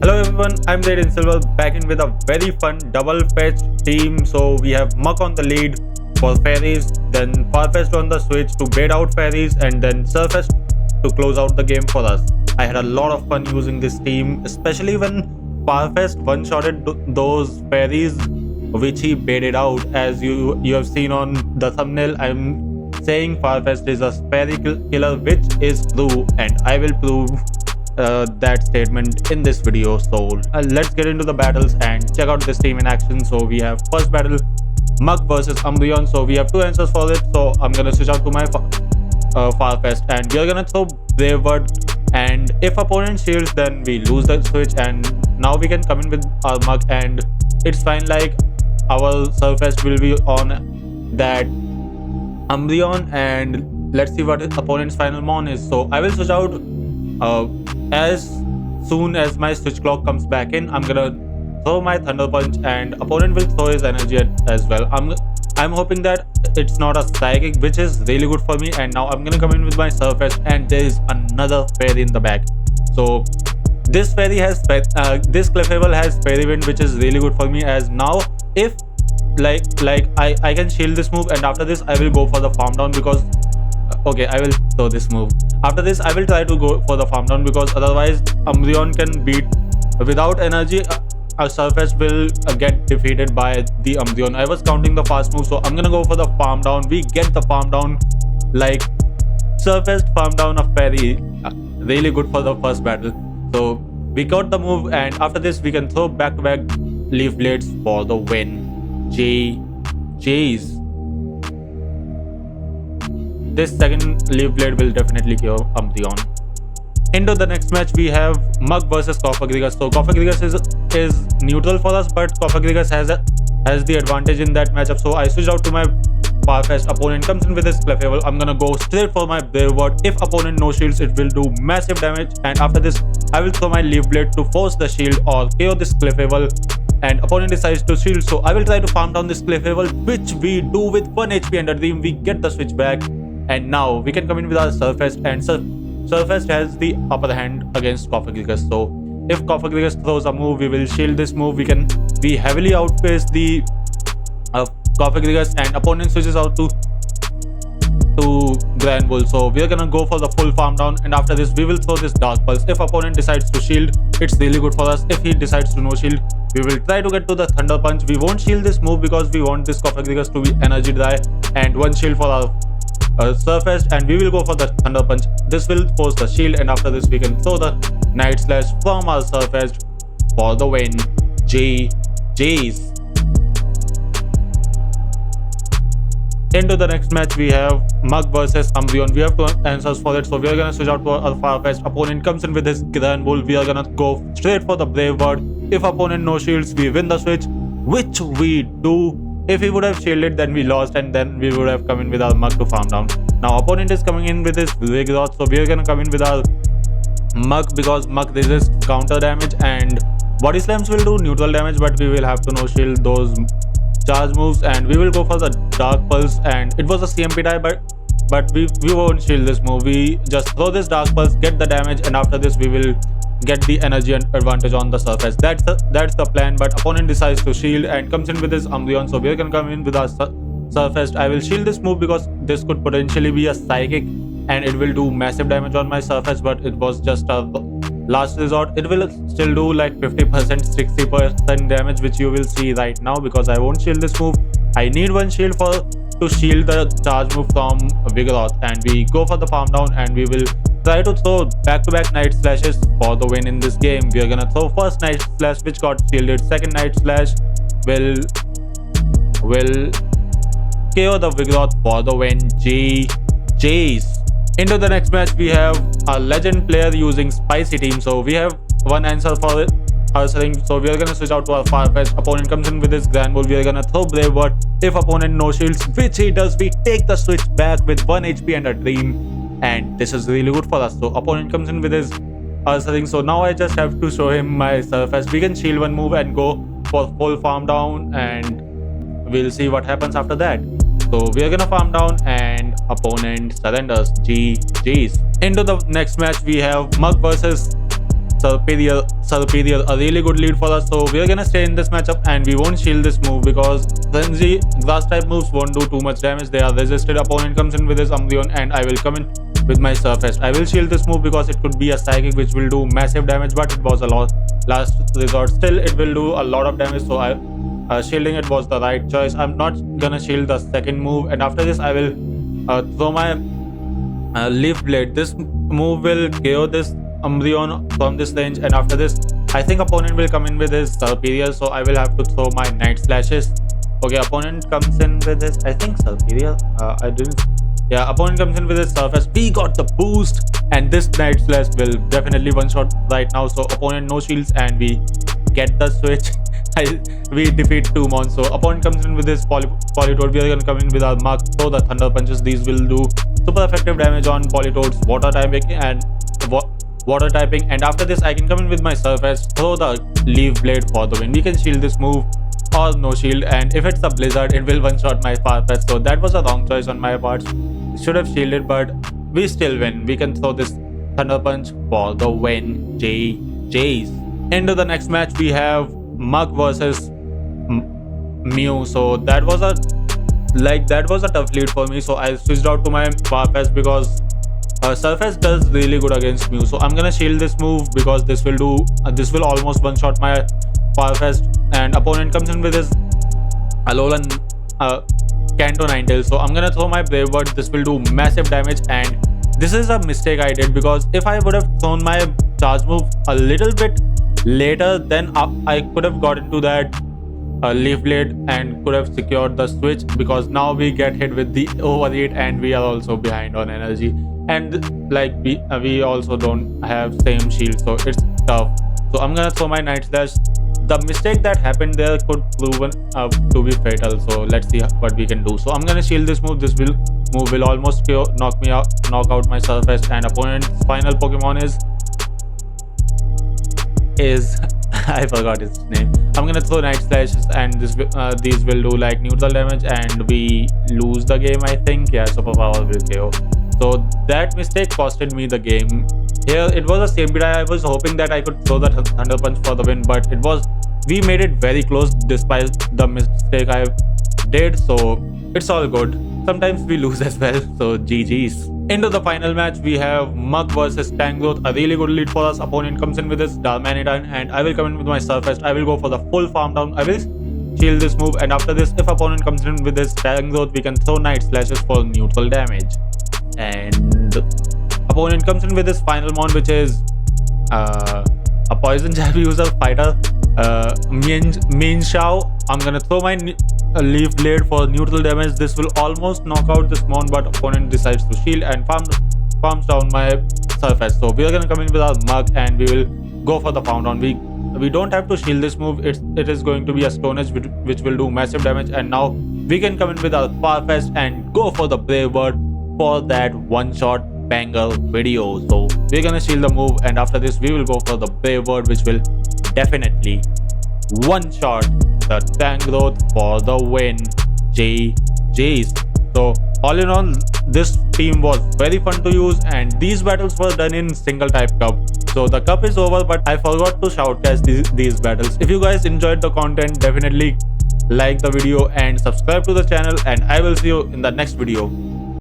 Hello everyone, I'm Zaid in Silver back in with a very fun double fetch team. So we have Muck on the lead for fairies, then FARFETCH'D on the switch to bait out fairies, and then SilverFang to close out the game for us. I had a lot of fun using this team, especially when FARFETCH'D one-shotted those fairies which he baited out. As you have seen on the thumbnail, I'm saying FARFETCH'D is a fairy killer, which is true, and I will prove that statement in this video. So let's get into the battles and check out this team in action. So we have first battle, Muck versus Umbreon. So we have two answers for it. So I'm gonna switch out to my FARFETCH'D, and we are gonna throw Brave Bird, and if opponent shields then we lose the switch, and now we can come in with our Muck, and it's fine. Like our SilverFang will be on that Umbreon, and let's see what opponent's final mon is. So I will switch out as soon as my switch clock comes back in. I'm gonna throw my Thunder Punch, and opponent will throw his energy as well. I'm hoping that it's not a psychic, which is really good for me. And now I'm gonna come in with my SilverFang, and there is another fairy in the back. So this fairy has this Clefable has fairy wind, which is really good for me. As now if I can shield this move, and after this I will go for the farm down, because okay, I will throw this move. After this I will try to go for the farm down, because otherwise Umbreon can beat without energy. Our SilverFang will get defeated by the Umbreon. I was counting the fast move, so I'm gonna go for the farm down. We get the farm down, like SilverFang farm down a fairy, really good for the first battle. So we got the move, and after this we can throw back-to-back leaf blades for the win. Jeez. This second leaf blade will definitely kill Umbreon. Into the next match we have Muck versus Cofagrigus. So Cofagrigus is neutral for us, but Cofagrigus has the advantage in that matchup. So I switched out to my FARFETCH'D. Opponent comes in with his Clefable. I'm gonna go straight for my Brave Bird. If opponent no shields, it will do massive damage, and after this I will throw my leaf blade to force the shield or KO this Clefable, and opponent decides to shield. So I will try to farm down this Clefable, which we do with 1 HP and a dream. We get the switch back, and now we can come in with our SilverFang, and SilverFang has the upper hand against Cofagrigus. So if Cofagrigus throws a move, we will shield this move. We heavily outpace the Cofagrigus, and opponent switches out to Grand Bull. So we are gonna go for the full farm down, and after this we will throw this Dark Pulse. If opponent decides to shield, it's really good for us. If he decides to no shield, we will try to get to the Thunder Punch. We won't shield this move because we want this Cofagrigus to be energy dry, and one shield for our SilverFang, and we will go for the Thunder Punch. This will force the shield, and after this we can throw the Night Slash from our SilverFang for the win. Jeez. Into the next match we have Muck versus Umbreon. We have two answers for it, so we are gonna switch out to our FARFETCH'D. Opponent comes in with his Grand Bull. We are gonna go straight for the Brave Bird. If opponent no shields, we win the switch, which we do. If he would have shielded, then we lost, and then we would have come in with our Muck to farm down. Now opponent is coming in with his Vigoroth, so we are gonna come in with our Muck, because Muck resists counter damage, and body slams will do neutral damage, but we will have to no shield those charge moves, and we will go for the Dark Pulse. And it was a CMP die, but we won't shield this move. We just throw this Dark Pulse, get the damage, and after this we will get the energy and advantage on the SilverFang. That's the plan, but opponent decides to shield and comes in with his Umbreon. So we are gonna come in with our SilverFang. I will shield this move because this could potentially be a psychic, and it will do massive damage on my SilverFang, but it was just a last resort. It will still do like 50%, 60% damage, which you will see right now, because I won't shield this move. I need one shield to shield the charge move from Vigoroth, and we go for the farm down, and we will try to throw back-to-back Night Slashes for the win in this game. We are gonna throw first Night Slash, which got shielded. Second Night Slash will KO the Vigoroth for the win. Jeez. Into the next match we have a legend player using Spicy Team. So we have one answer for it. So we are gonna switch out to our FARFETCH'D. Opponent comes in with his Grand Bull. We are gonna throw Brave Bird. If opponent no shields, which he does, we take the switch back with 1 HP and a dream, and this is really good for us. So opponent comes in with his Ursaring. So now I just have to show him my SilverFang. We can shield one move and go for full farm down, and we'll see what happens after that. So we are gonna farm down, and opponent surrenders. GG's. Into the next match we have Muck versus superior, a really good lead for us. So we are gonna stay in this matchup and we won't shield this move because Frenzy grass type moves won't do too much damage. They are resisted. Opponent comes in with his Umbreon and I will come in with my Surface. I will shield this move because it could be a psychic which will do massive damage, but it was a last resort. Still, it will do a lot of damage, so shielding it was the right choice. I'm not gonna shield the second move, and after this I will throw my Leaf Blade. This move will KO this Umbreon from this range, and after this I think opponent will come in with his Superior, so I will have to throw my Night Slashes. Okay, opponent comes in with his, I think, Superior. Yeah, opponent comes in with his Surface. We got the boost, and this Night Slash will definitely one shot right now. So opponent no shields, and we get the switch. We defeat 2 mons. So opponent comes in with his Politoed. We are gonna come in with our Mark. Throw the Thunder Punches. These will do super effective damage on Politoed's water typing and after this I can come in with my Surface, throw the Leaf Blade for the win. We can shield this move or no shield, and if it's a Blizzard it will one shot my Farfetch'd. So that was a wrong choice on my part. Should have shielded, but we still win. We can throw this Thunder Punch for the win. JJ's. Into the next match we have Mug versus Mew. So that was a tough lead for me, so I switched out to my Farfetch'd because Surface does really good against Mew. So I'm gonna shield this move because this will almost one shot my Farfetch'd, and opponent comes in with his Alolan Kanto Ninetales. So I'm gonna throw my Brave Bird. This will do massive damage, and this is a mistake I did because if I would have thrown my charge move a little bit later, then I could have got into that Leaf Blade and could have secured the switch, because now we get hit with the overheat and we are also behind on energy, and like we also don't have same shield, so it's tough. So I'm gonna throw my Night Slash. The mistake that happened there could prove to be fatal, so let's see what we can do. So I'm gonna shield this move. This move will almost knock out my Surface, and opponent's final Pokemon is I forgot its name. I'm gonna throw Night Slashes, and these will do like neutral damage, and we lose the game, I think. Yeah, Superpower will KO. So that mistake costed me the game. Here it was a same bit. I was hoping that I could throw the Thunder Punch for the win, but we made it very close despite the mistake I did. So it's all good. Sometimes we lose as well. So GG's. Into the final match we have Mug versus Tangrowth. A really good lead for us. Opponent comes in with his Darmanitan, and I will come in with my Surface. I will go for the full farm down. I will shield this move, and after this, if opponent comes in with his Tangrowth, we can throw Night Slashes for neutral damage. And opponent comes in with his final mon, which is a Poison Jab user fighter, Min Shao. I'm gonna throw my Leaf Blade for neutral damage. This will almost knock out this mon, but opponent decides to shield and farms down my Surface. So we are gonna come in with our Mug, and we will go for the farm down. We don't have to shield this move. It is going to be a Stone Edge which will do massive damage, and now we can come in with our Farfetch'd and go for the Brave Bird for that one-shot banger video. So we're gonna shield the move, and after this we will go for the Brave Bird, which will definitely one-shot the Tangrowth for the win. GG's. So all in all, this team was very fun to use, and these battles were done in single type cup. So the cup is over, but I forgot to shoutcast these battles. If you guys enjoyed the content, definitely like the video and subscribe to the channel, and I will see you in the next video.